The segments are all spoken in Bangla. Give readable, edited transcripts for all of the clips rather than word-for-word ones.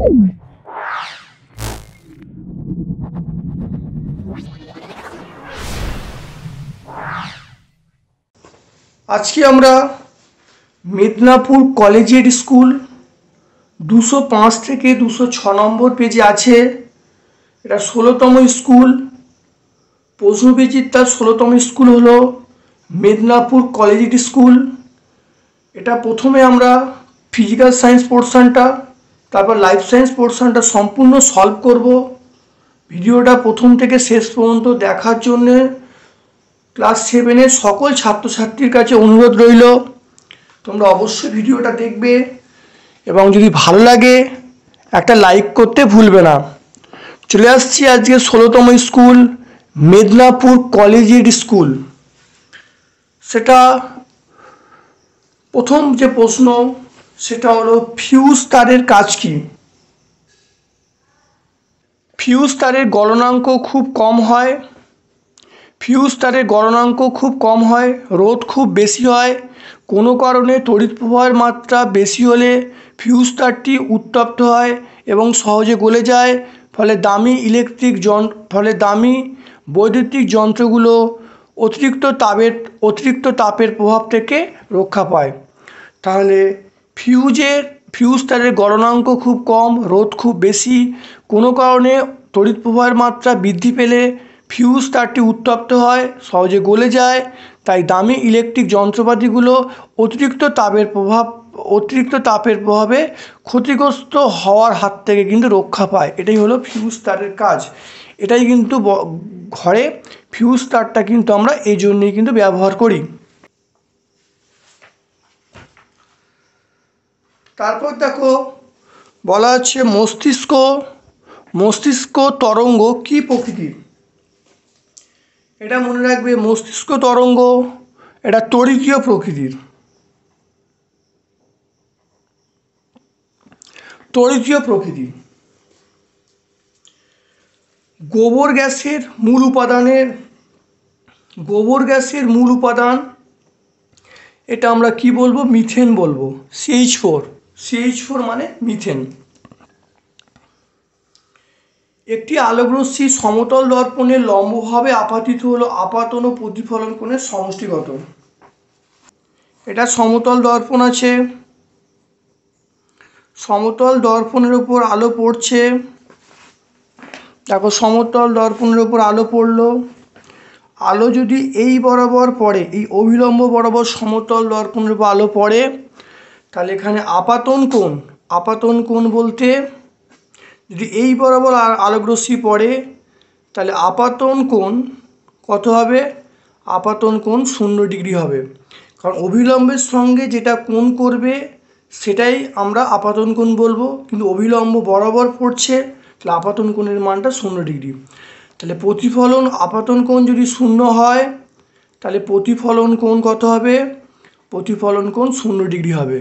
আজকে আমরা মেদিনীপুর কলেজিয়েট স্কুল 205 থেকে 206 নম্বর পেজে আছে। এটা 16তম স্কুল। প্রশ্নবিচিত্রার 16তম স্কুল হলো মেদিনীপুর কলেজিয়েট স্কুল। এটা প্রথমে আমরা ফিজিক্যাল সায়েন্স পোর্শনটা, তারপর লাইফ সায়েন্স পোর্শনটা সম্পূর্ণ সলভ করব। ভিডিওটা প্রথম থেকে শেষ পর্যন্ত দেখার জন্যে ক্লাস 7-এর সকল ছাত্রছাত্রীর কাছে অনুরোধ রইল, তোমরা অবশ্যই ভিডিওটা দেখবে এবং যদি ভালো লাগে একটা লাইক করতে ভুলবে না। চলে আসছি আজকে 16তম স্কুল মেদিনীপুর কলেজিয়েট স্কুল। সেটা প্রথম যে প্রশ্ন সেটা হলো ফিউজ তারের কাজ কি? ফিউজ তারের গলনাঙ্ক খুব কম হয়। ফিউজ তারের গলনাঙ্ক খুব কম হয়, রোধ খুব বেশি হয়। কোনো কারণে তড়িৎ প্রবাহের মাত্রা বেশি হলে ফিউজ তারটি উত্তপ্ত হয় এবং সহজে গলে যায়। ফলে দামি বৈদ্যুতিক যন্ত্রগুলো অতিরিক্ত তাপের প্রভাব থেকে রক্ষা পায়। তাহলে ফিউজ তারের গলনাঙ্ক খুব কম, রোধ খুব বেশি। কোনো কারণে তড়িৎ প্রবাহের মাত্রা বৃদ্ধি পেলে ফিউজ তারটি উত্তপ্ত হয়, সহজে গলে যায়। তাই দামি ইলেকট্রিক যন্ত্রপাতিগুলো অতিরিক্ত তাপের প্রভাবে ক্ষতিগ্রস্ত হওয়ার হাত থেকে কিন্তু রক্ষা পায়। এটাই হলো ফিউজ তারের কাজ। এটাই কিন্তু ঘরে ফিউজ তারটা কিন্তু আমরা এই জন্যই কিন্তু ব্যবহার করি। তারপর দেখো বলা আছে মস্তিষ্ক তরঙ্গ কি প্রকৃতির? এটা মনে রাখবে, মস্তিষ্ক তরঙ্গ এটা তড়িৎীয় প্রকৃতির। গোবর গ্যাসের মূল উপাদান এটা আমরা কি বলবো? মিথেন বলবো। CH4 মানে মিথেন। একটি আলোকরশ্মি সমতল দর্পণে লম্বভাবে আপাতিত হলো আপাতন ও প্রতিফলন কোণের সমষ্টিগত। এটা সমতল দর্পণ আছে, সমতল দর্পণের উপর আলো পড়ছে। দেখো সমতল দর্পণের উপর আলো পড়লো, আলো যদি এই বরাবর পড়ে, এই অভিলম্ব বরাবর সমতল দর্পণের উপর আলো পড়ে, তাহলে এখানে আপাতন কোণ বলতে যদি এই বরাবর আলোকরশ্মি পড়ে তাহলে আপাতন কোণ কত হবে? আপাতন কোণ 0 ডিগ্রি হবে। কারণ অভিলম্বের সঙ্গে যেটা কোণ করবে সেটাই আমরা আপাতন কোণ বলবো, কিন্তু অভিলম্ব বরাবর পড়ছে তাহলে আপাতন কোণের মানটা 0 ডিগ্রি। তাহলে প্রতিফলন আপাতন কোণ যদি 0 হয় তাহলে প্রতিফলন কোণ কত হবে? প্রতিফলন কোণ 0 ডিগ্রি হবে।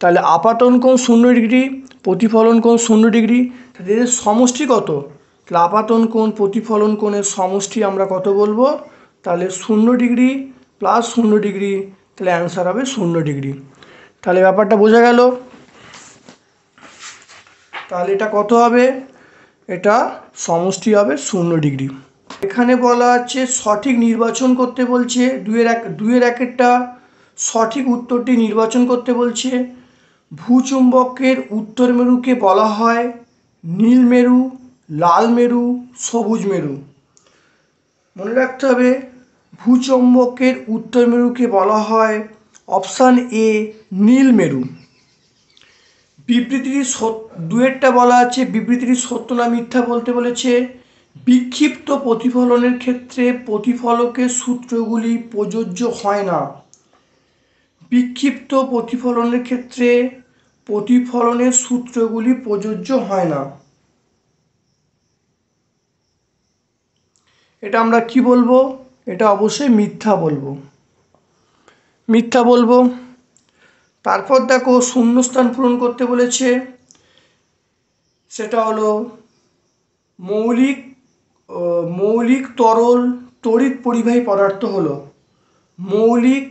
তাহলে আপাতন কোণ 0 ডিগ্রি, প্রতিফলন কোণ 0 ডিগ্রি, তাহলে এদের সমষ্টি কত? তাহলে আপাতন কোণ প্রতিফলন কোণের সমষ্টি আমরা কত বলবো? তাহলে 0 ডিগ্রি প্লাস 0 ডিগ্রি, তাহলে অ্যান্সার হবে 0 ডিগ্রি। তাহলে ব্যাপারটা বোঝা গেল। তাহলে এটা কত হবে? এটা সমষ্টি হবে 0 ডিগ্রি। এখানে বলা আছে সঠিক নির্বাচন করতে বলছে, দুইয়ের একেরটা সঠিক উত্তরটি নির্বাচন করতে বলছে। ভূচুম্বকের উত্তর মেরুকে বলা হয় নীল মেরু, লাল মেরু, সবুজ মেরু। মনে রাখতে হবে, ভূচুম্বকের উত্তর মেরুকে বলা হয় অপশান এ নীল মেরু। দুয়েরটা বলা আছে বিবৃতিটি সত্য না মিথ্যা বলতে বলেছে। বিক্ষিপ্ত প্রতিফলনের ক্ষেত্রে প্রতিফলকের সূত্রগুলি প্রযোজ্য হয় না। বিক্ষিপ্ত প্রতিফলনের ক্ষেত্রে প্রতিফলনের সূত্রগুলি প্রযোজ্য হয় না। এটা আমরা কি বলবো? এটা অবশ্যই মিথ্যা বলবো। তারপর দেখো শূন্যস্থান পূরণ করতে বলেছে, সেটা হলো মৌলিক তরল তড়িৎ পরিবাহী পদার্থ হলো মৌলিক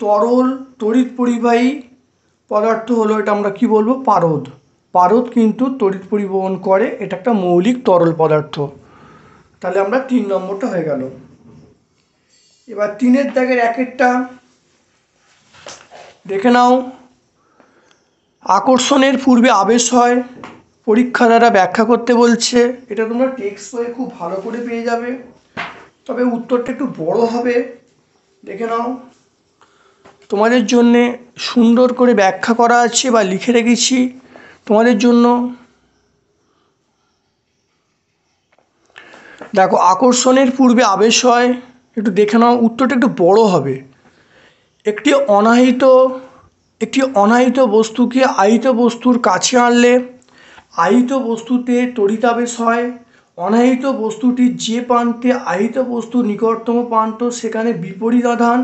তরল তড়িৎ পরিবাহী পদার্থ হলো এটা আমরা কি বলবো? পারদ। পারদ কিন্তু তড়িৎ পরিবহন করে, এটা একটা মৌলিক তরল পদার্থ। তাহলে আমরা 3 নম্বরটা হয়ে গেল। এবার 3-এর দাগের 1-এরটা দেখে নাও। আকর্ষণের পূর্বে আবেশ হয়, পরীক্ষা দ্বারা ব্যাখ্যা করতে বলছে। এটা তোমরা টেক্সট বইয়ে খুব ভালো করে পেয়ে যাবে, তবে উত্তরটা একটু বড় হবে, দেখে নাও। তোমাদের জন্যে সুন্দর করে ব্যাখ্যা করা আছে বা লিখে রেখেছি তোমাদের জন্য। দেখো, আকর্ষণের পূর্বে আবেশ হয়, একটু দেখে নাও, উত্তরটা একটু বড় হবে। একটি অনাহিত বস্তুকে আহিত বস্তুর কাছে আনলে আহিত বস্তুতে তড়িতাবেশ হয়। অনাহিত বস্তুটির যে প্রান্তে আহিত বস্তুর নিকটতম প্রান্ত সেখানে বিপরীত আধান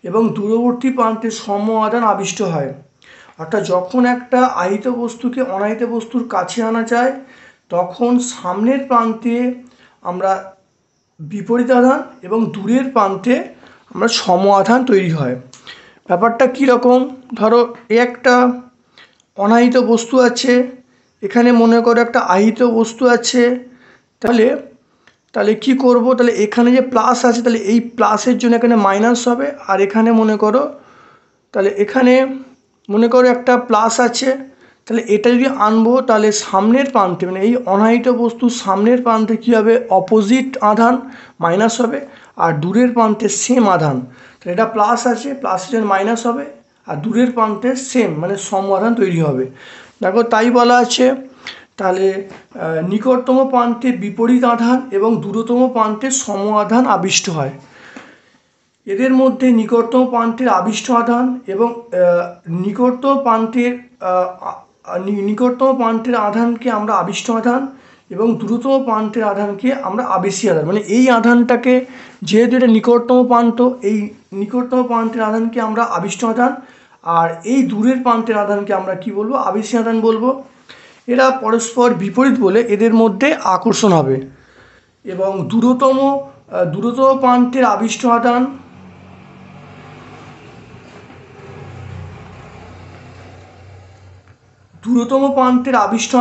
এবং দূরবর্তী প্রান্তে সম আধান আবিষ্ট হয়। অর্থাৎ যখন একটা আহিত বস্তুকে অনাহিত বস্তুর কাছে আনা যায় তখন সামনের প্রান্তে আমরা বিপরীত আধান এবং দূরের প্রান্তে আমরা সম আধান তৈরি হয়। ব্যাপারটা কীরকম, ধরো একটা অনাহিত বস্তু আছে, এখানে মনে করো একটা আহিত বস্তু আছে, তাহলে কি করব, তাহলে এখানে যে প্লাস আছে তাহলে এই প্লাসের জন্য এখানে মাইনাস হবে, আর এখানে মনে করো একটা প্লাস আছে, তাহলে এটা যদি আনবো তাহলে সামনের প্রান্তে মানে এই অনাহিত বস্তুর সামনের প্রান্তে কী হবে, অপোজিট আধান মাইনাস হবে, আর দূরের প্রান্তে সেম আধান, তাহলে এটা প্লাস আছে, প্লাসের জন্য মাইনাস হবে, আর দূরের প্রান্তে সেম মানে সম আধান তৈরি হবে। দেখো তাই বলা আছে। তাহলে নিকটতম প্রান্তে বিপরীত আধান এবং দূরতম প্রান্তে সম আধান আবিষ্ট হয়। এদের মধ্যে নিকটতম প্রান্তের আবিষ্ট আধান এবং নিকটতম প্রান্তের আধানকে আমরা আবিষ্ট আধান এবং দূরতম প্রান্তের আধানকে আমরা আবেশী আধান, মানে এই আধানটাকে যেহেতু এটা নিকটতম প্রান্ত, এই নিকটতম প্রান্তের আধানকে আমরা আবিষ্ট আধান, আর এই দূরের প্রান্তের আধানকে আমরা কি বলবো, আবেশী আধান বলবো। এরা পরস্পর বিপরীত বলে এদের মধ্যে আকর্ষণ হবে। এবং দূরতম প্রান্তের আবিষ্ট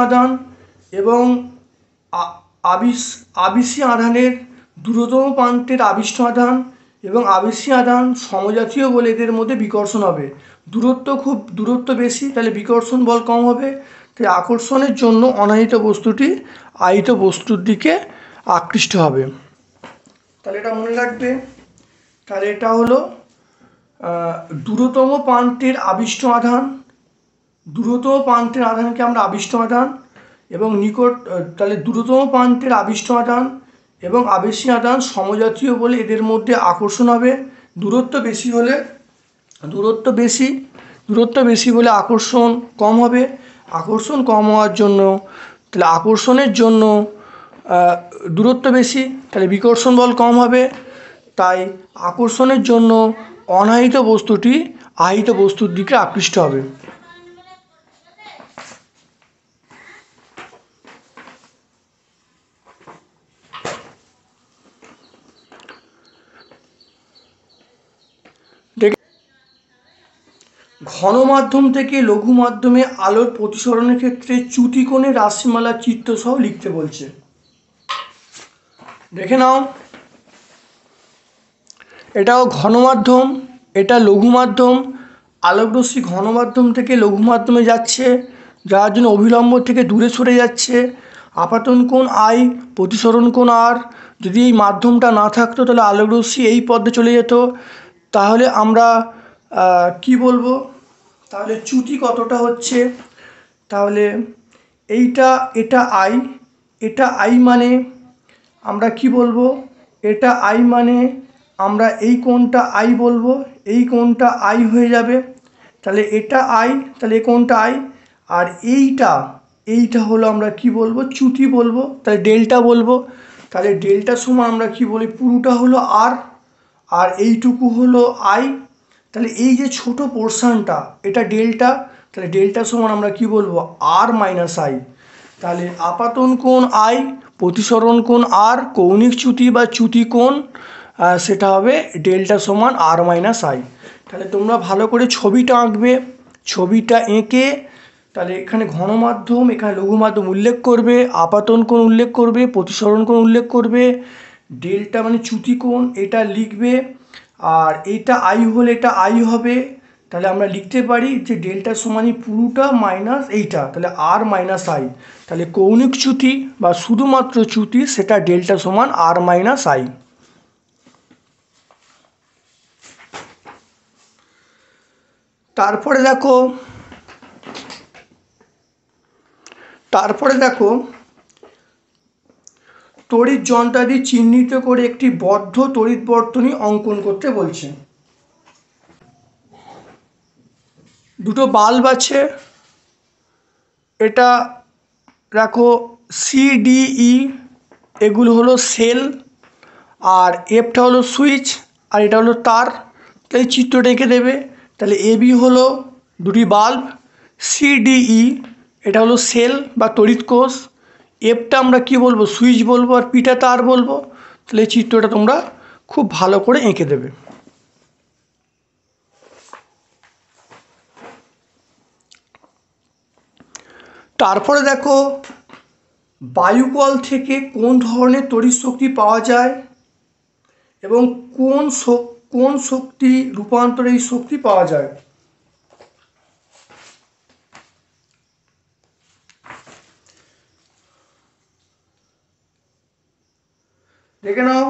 আধান এবং আবেশী আধানের দূরতম প্রান্তের আবিষ্ট আধান এবং আবেশী আধান সমজাতীয় বলে এদের মধ্যে বিকর্ষণ হবে। দূরত্ব বেশি, তাহলে বিকর্ষণ বল কম হবে, তাই আকর্ষণের জন্য অনাহিত বস্তুটি আহিত বস্তুর দিকে আকৃষ্ট হবে। তাহলে এটা মনে রাখবে। তাহলে এটা হলো দূরতম প্রান্তের আবিষ্ট আধান, দূরতম প্রান্তের আধানকে আমরা আবিষ্ট আধান এবং তাহলে দূরতম প্রান্তের আবিষ্ট আধান এবং আবেশী আধান সমজাতীয় বলে এদের মধ্যে আকর্ষণ হবে। দূরত্ব বেশি বলে আকর্ষণ কম হবে। আকর্ষণ কম হওয়ার জন্য, তাহলে আকর্ষণের জন্য দূরত্ব বেশি, তাহলে বিকর্ষণ বল কম হবে, তাই আকর্ষণের জন্য অনাহিত বস্তুটি আহিত বস্তুর দিকে আকৃষ্ট হবে। ঘন মাধ্যম থেকে লঘু মাধ্যমে আলোর প্রতিসরণের ক্ষেত্রে চ্যুতিকোণের রাশিমালা চিত্রসহ লিখতে বলছে। দেখে নাও, এটাও ঘন মাধ্যম, এটা লঘু মাধ্যম। আলোকরশ্মি ঘন মাধ্যম থেকে লঘু মাধ্যমে যাচ্ছে, যার জন্য অভিলম্ব থেকে দূরে সরে যাচ্ছে। আপাতন কোণ আই, প্রতিসরণ কোণ আর। যদি এই মাধ্যমটা না থাকতো তাহলে আলোকরশ্মি এই পথে চলে যেত। তাহলে আমরা কি বলবো, তাহলে চ্যুতি কতটা হচ্ছে, তাহলে এটা আই মানে আমরা কি বলবো, এটা আই মানে আমরা এই কোণটা আই বলবো, এই কোণটা আই হয়ে যাবে। তাহলে এটা আই, তাহলে এই কোণটা আই, আর এইটা হলো আমরা কি বলবো, চ্যুতি বলবো, তাহলে ডেল্টা বলবো। তাহলে ডেল্টা সমান আমরা কি বলি, পুরোটা হলো আর এইটুকু হলো আই। তাহলে এই যে ছোট পোর্শনটা এটা ডেল্টা, তাহলে ডেল্টা সমান আমরা কি বলবো, আর মাইনাস আই। তাহলে আপাতন কোণ আই, প্রতিসরণ কোণ আর, কৌণিক চ্যুতি বা চ্যুতি কোণ সেটা হবে ডেল্টা সমান আর মাইনাস আই। তাহলে তোমরা ভালো করে ছবিটা আঁকবে, ছবিটা এঁকে তাহলে এখানে ঘনমাধ্যম, এখানে লঘু মাধ্যম উল্লেখ করবে, আপাতন কোণ উল্লেখ করবে, প্রতিসরণ কোণ উল্লেখ করবে, ডেল্টা মানে চ্যুতি কোণ এটা লিখবে। আর এইটা আই হলে এটা আই হবে, তাহলে আমরা লিখতে পারি যে ডেল্টা সমানই পুরোটা মাইনাস এইটা, তাহলে আর মাইনাস আই। তাহলে কৌণিক চ্যুতি বা শুধুমাত্র চ্যুতি সেটা ডেল্টা সমান আর মাইনাস আই। তারপরে দেখো তড়িৎ যন্ত্রাদি চিহ্নিত করে একটি বদ্ধ তড়িৎ বর্তনী অঙ্কন করতে বলছে। দুটো বাল্ব আছে, এটা দেখো সিডিই এগুলো হলো সেল, আর এফটা হলো সুইচ, আর এটা হলো তার। তাই চিত্রটা এঁকে দেবে। তাহলে এবি হলো দুটি বাল্ব, সিডিই এটা হলো সেল বা তড়িৎ কোষ, এফটা আমরা কি বলবো সুইচ বলবো, আর পিটা তার বলবো। তাহলে এই চিত্রটা তোমরা খুব ভালো করে এঁকে দেবে। তারপরে দেখো বায়ুকল থেকে কোন ধরনের তড়িৎ শক্তি পাওয়া যায় এবং কোন শক্তি রূপান্তরে এই শক্তি পাওয়া যায়। দেখে নাও,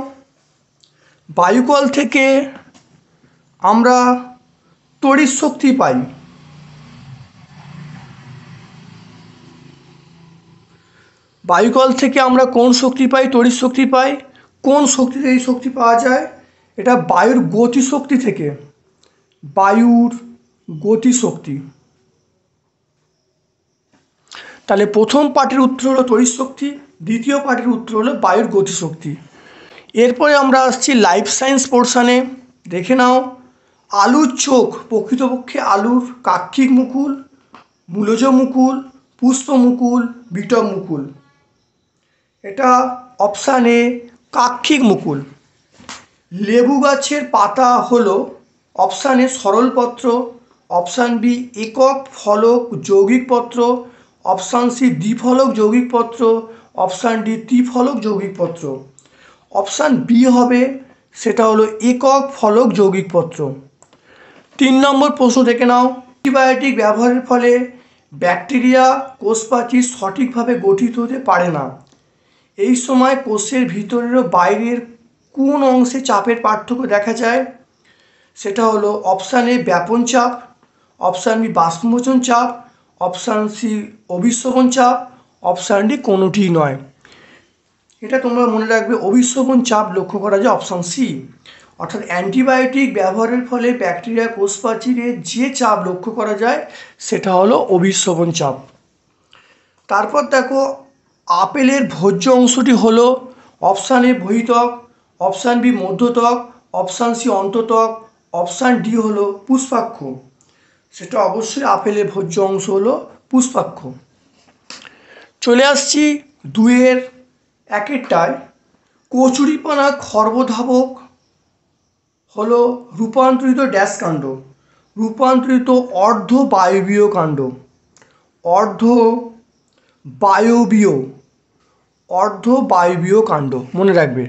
বায়ুকল থেকে আমরা তড়িৎ শক্তি পাই। বায়ুকল থেকে আমরা কোন শক্তি পাই? তড়িৎ শক্তি পাই। কোন শক্তিতে এই শক্তি পাওয়া যায়? এটা বায়ুর গতিশক্তি থেকে, বায়ুর গতিশক্তি। তাহলে প্রথম পার্টের উত্তর হলো তড়িৎ শক্তি, দ্বিতীয় পার্টের উত্তর হলো বায়ুর গতিশক্তি। এরপরে আমরা আসছি লাইফ সায়েন্স পোর্শানে। দেখে নাও, আলুর চোখ প্রকৃতপক্ষে আলুর কাক্ষিক মুকুল, মূলজ মুকুল, পুষ্প মুকুল, বিটব মুকুল। এটা অপশান এ কাক্ষিক মুকুল। লেবু গাছের পাতা হলো অপশান এ সরলপত্র, অপশান বি একক ফলক যৌগিক পত্র, অপশান সি দ্বিফলক যৌগিক পত্র, অপশান ডি ত্রিফলক যৌগিক পত্র। অপশান বি হবে, সেটা হলো একক ফলক যৌগিক পত্র। 3 নম্বর প্রশ্ন দেখে নাও, অ্যান্টিবায়োটিক ব্যবহারের ফলে ব্যাকটেরিয়া কোষপ্রাচীর সঠিকভাবে গঠিত হতে পারে না। এই সময় কোষের ভিতরের ও বাইরের কোন অংশে চাপের পার্থক্য দেখা যায়? সেটা হলো অপশান এ ব্যাপন চাপ, অপশান বি বাষ্পমোচন চাপ, অপশান সি অভিস্রবণ চাপ, অপশান ডি কোনোটিই নয়। এটা তোমরা মনে রাখবে, অভিস্রবণ চাপ লক্ষ্য করা যায় অপশান সি। অর্থাৎ অ্যান্টিবায়োটিক ব্যবহারের ফলে ব্যাকটেরিয়া কোষপ্রাচীরে যে চাপ লক্ষ্য করা যায় সেটা হলো অভিস্রবণ চাপ। তারপর দেখো, আপেলের ভোজ্য অংশটি হলো অপশান এ বহিত্বক, অপশান বি মধ্যত্বক, অপশান সি অন্তত্বক, অপশান ডি হলো পুষ্পাক্ষ। সেটা অবশ্যই আপেলের ভোজ্য অংশ হলো পুষ্পাক্ষ। চলে আসছি 2-এর 1-টায়, কচুরিপানা খর্বধাবক হলো রূপান্তরিত ড্যাশ কাণ্ড, রূপান্তরিত অর্ধ বায়বীয় কাণ্ড, অর্ধ বায়বীয় কাণ্ড মনে রাখবে।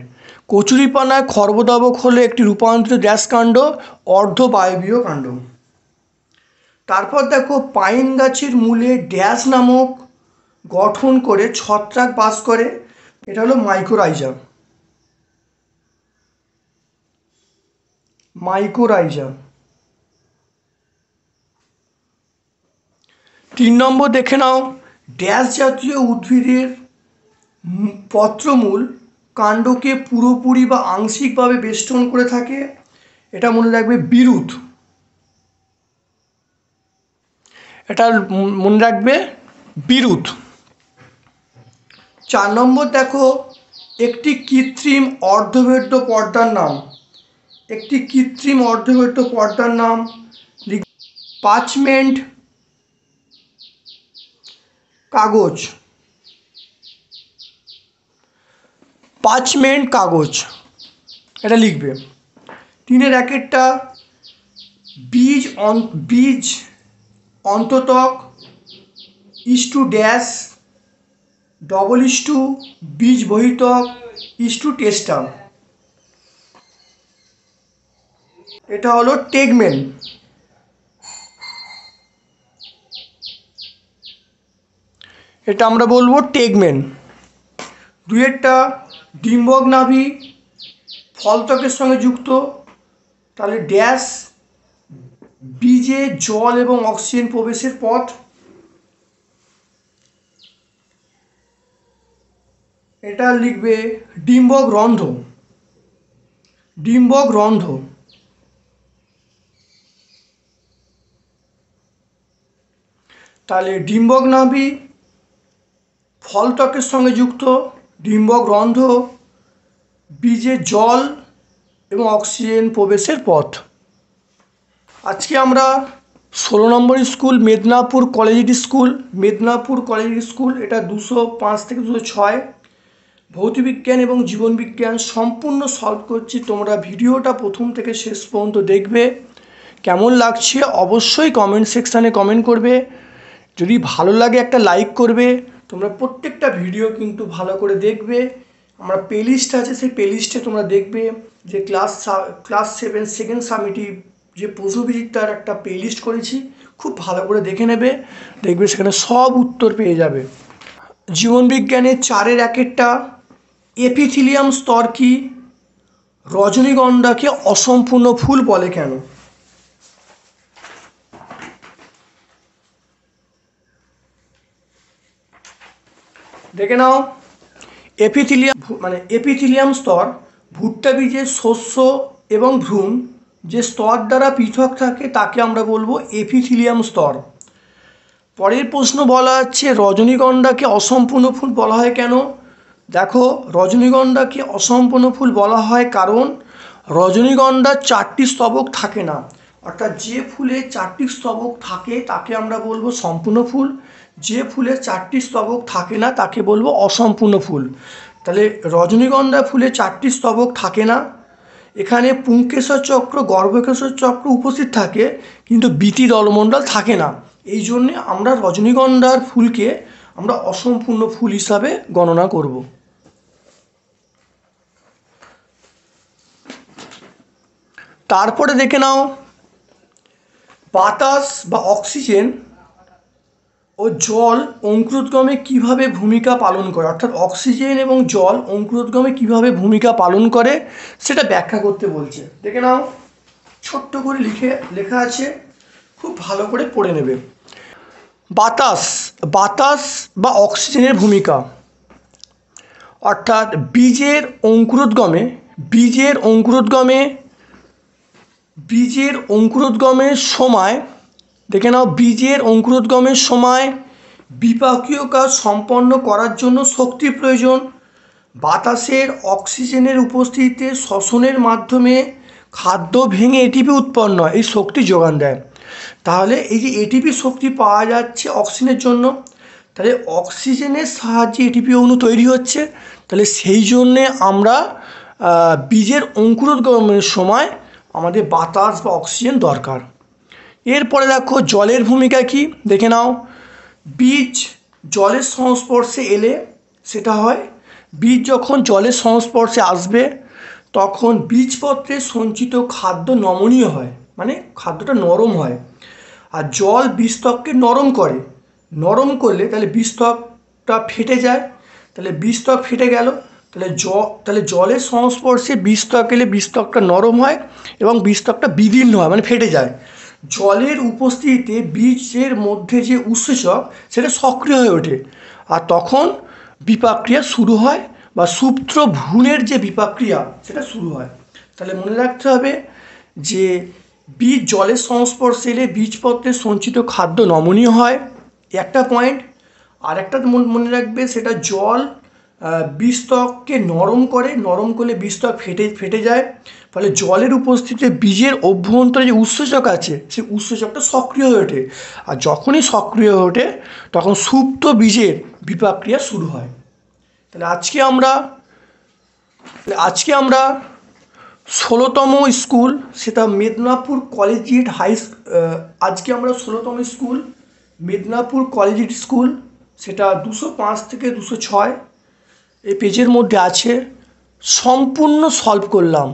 কচুরিপানায় খর্বধাবক হলো একটি রূপান্তরিত ড্যাশ কাণ্ড, অর্ধ বায়বীয় কাণ্ড। তারপর দেখো, পাইন গাছের মূলে ড্যাশ নামক গঠন করে ছত্রাক বাস করে, এটা হলো মাইকোরাইজা। 3 নম্বর দেখে নাও, ড্যাশ জাতীয় উদ্ভিদের পত্রমূল কাণ্ডকে পুরোপুরি বা আংশিকভাবে বেষ্টন করে থাকে, এটা মনে রাখবে বিরুৎ। এটা মনে রাখবে বিরুৎ। 4 নম্বর দেখো, একটি কৃত্রিম অর্ধভেদ্য পর্দার নাম, একটি কৃত্রিম অর্ধভেদ্য পর্দার নাম পার্চমেন্ট কাগজ, পার্চমেন্ট কাগজ এটা লিখবে। 3-এর 1-টা, বীজ অন্ততক is two dash double is two বীজ বহিতক ইস টু টেস্টাম। এটা হলো টেগমেন। এটা আমরা বলবো টেগমেন। দুইয়েরটা ডিম্বক নাভি ফলত্বকের সঙ্গে যুক্ত, তাহলে ড্যাশ বীজে জল এবং অক্সিজেন প্রবেশের পথ। এটা লিখবে ডিম্বক রন্ধ্র। ডিম্বক রন্ধ্র। তাহলে ডিম্বক নাভি ফলত্বকের সঙ্গে যুক্ত, ডিম্বক রন্ধ্র বীজে জল এবং অক্সিজেন প্রবেশের পথ। আজকে আমরা 16 number school Medinipur collegiate school, Medinipur collegiate school, এটা 205 থেকে 206 ভৌতবিজ্ঞান এবং জীবনবিজ্ঞান সম্পূর্ণ সলভ করছি। তোমরা ভিডিওটা প্রথম থেকে শেষ পর্যন্ত দেখবে। কেমন লাগছে অবশ্যই কমেন্ট সেকশানে কমেন্ট করবে। যদি ভালো লাগে একটা লাইক করবে। তোমরা প্রত্যেকটা ভিডিও কিন্তু ভালো করে দেখবে। আমরা প্লেলিস্ট আছে, সেই প্লেলিস্টে তোমরা দেখবে যে ক্লাস 7 সেকেন্ড সামেটিভ যে প্রশ্নবিচিত্রার একটা প্লেলিস্ট করেছি, খুব ভালো করে দেখে নেবে, দেখবে সেখানে সব উত্তর পেয়ে যাবে। জীবনবিজ্ঞানের 4-এর 1-এরটা এপিথিলিয়াম স্তর কি, রজনীগন্ধাকে অসম্পূর্ণ ফুল বলে কেন। দেখে নাও, এপিথিলিয়াম স্তর ভুট্টা বীজের শস্য এবং ভ্রূণ যে স্তর দ্বারা পৃথক থাকে তাকে আমরা বলবো এপিথিলিয়াম স্তর। পরের প্রশ্ন বলা হচ্ছে রজনীগন্ধাকে অসম্পূর্ণ ফুল বলা হয় কেন। দেখো, রজনীগন্ধাকে অসম্পূর্ণ ফুল বলা হয় কারণ রজনীগন্ধার 4টি স্তবক থাকে না। অর্থাৎ যে ফুলে 4টি স্তবক থাকে তাকে আমরা বলবো সম্পূর্ণ ফুল, যে ফুলে 4টি স্তবক থাকে না তাকে বলবো অসম্পূর্ণ ফুল। তাহলে রজনীগন্ধা ফুলে 4টি স্তবক থাকে না, এখানে পুংকেশর চক্র গর্ভকেশর চক্র উপস্থিত থাকে কিন্তু বীতি দলমণ্ডল থাকে না। এই জন্যে আমরা রজনীগন্ধার ফুলকে আমরা অসম্পূর্ণ ফুল হিসাবে গণনা করব। তারপরে দেখে নাও, বাতাস বা অক্সিজেন ও জল অঙ্কুরোদ্গমে কিভাবে ভূমিকা পালন করে। অর্থাৎ অক্সিজেন এবং জল অঙ্কুরোদ্গমে কিভাবে ভূমিকা পালন করে সেটা ব্যাখ্যা করতে বলছে। দেখে নাও, ছোট্ট করে লেখা আছে, খুব ভালো করে পড়ে নেবে। বাতাস বা অক্সিজেনের ভূমিকা, অর্থাৎ বীজের অঙ্কুরোদ্গমের সময়, দেখে নাও, বীজের অঙ্কুরোদ্গমের সময় বিপাকীয় কাজ সম্পন্ন করার জন্য শক্তির প্রয়োজন। বাতাসের অক্সিজেনের উপস্থিতিতে শ্বসনের মাধ্যমে খাদ্য ভেঙে এটিপি উৎপন্ন হয়, এই শক্তি যোগান দেয়। তাহলে এই যে এটিপি শক্তি পাওয়া যাচ্ছে অক্সিজেনের জন্য, তাহলে অক্সিজেনের সাহায্যে এটিপি অণু তৈরি হচ্ছে। তাহলে সেই জন্যে আমরা বীজের অঙ্কুরোদ্গমের সময় আমাদের বাতাস বা অক্সিজেন দরকার। এরপরে দেখো জলের ভূমিকা কি, দেখে নাও। বীজ জলের সংস্পর্শে এলে সেটা হয়, বীজ যখন জলের সংস্পর্শে আসবে তখন বীজপত্রে সঞ্চিত খাদ্য নমনীয় হয়, মানে খাদ্যটা নরম হয়। আর জল বীজত্বককে নরম করলে তাহলে বীজত্বকটা ফেটে যায়। তাহলে বীজত্বক ফেটে গেল, তাহলে জলের সংস্পর্শে বীজত্বক এলে বীজত্বকটা নরম হয় এবং বীজত্বকটা বিদীর্ণ হয়, মানে ফেটে যায়। জলের উপস্থিতিতে বীজের মধ্যে যে উৎসেচক সেটা সক্রিয় হয়ে ওঠে আর তখন বিপাকক্রিয়া শুরু হয় বা সূত্র ভ্রূণের যে বিপাকক্রিয়া সেটা শুরু হয়। তাহলে মনে রাখতে হবে যে বীজ জলের সংস্পর্শে এলে বীজপত্রে সঞ্চিত খাদ্য নমনীয় হয়, একটা পয়েন্ট। আর একটা মনে রাখবে, সেটা জল বীজত্বককে নরম করলে বীজত্বক ফেটে যায়। ফলে জলের উপস্থিতিতে বীজের অভ্যন্তরে যে উৎসেচক আছে সেই উৎসেচকটা সক্রিয় হয়ে ওঠে, আর যখনই সক্রিয় হয়ে ওঠে তখন সুপ্ত বীজের বিপাকক্রিয়া শুরু হয়। তাহলে আজকে আমরা 16তম স্কুল, সেটা মেদিনীপুর কলেজিয়েট আজকে আমরা 16তম স্কুল মিদনাপুর কলেজিয়েট স্কুল, সেটা 205 থেকে 206 এই পেজের মধ্যে আছে। সম্পূর্ণ সলভ করলাম।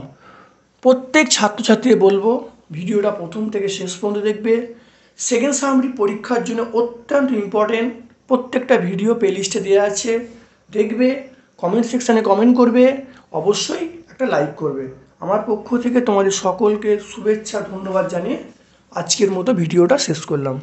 প্রত্যেক ছাত্রছাত্রীকে বলবো ভিডিওটা প্রথম থেকে শেষ পর্যন্ত দেখবে। সেকেন্ড সামরি পরীক্ষার জন্য অত্যন্ত ইম্পর্টেন্ট। প্রত্যেকটা ভিডিও প্লেলিস্টে দেওয়া আছে, দেখবে, কমেন্ট সেকশানে কমেন্ট করবে, অবশ্যই একটা লাইক করবে। আমার পক্ষ থেকে তোমাদের সকলকে শুভেচ্ছা ধন্যবাদ জানিয়ে আজকের মতো ভিডিওটা শেষ করলাম।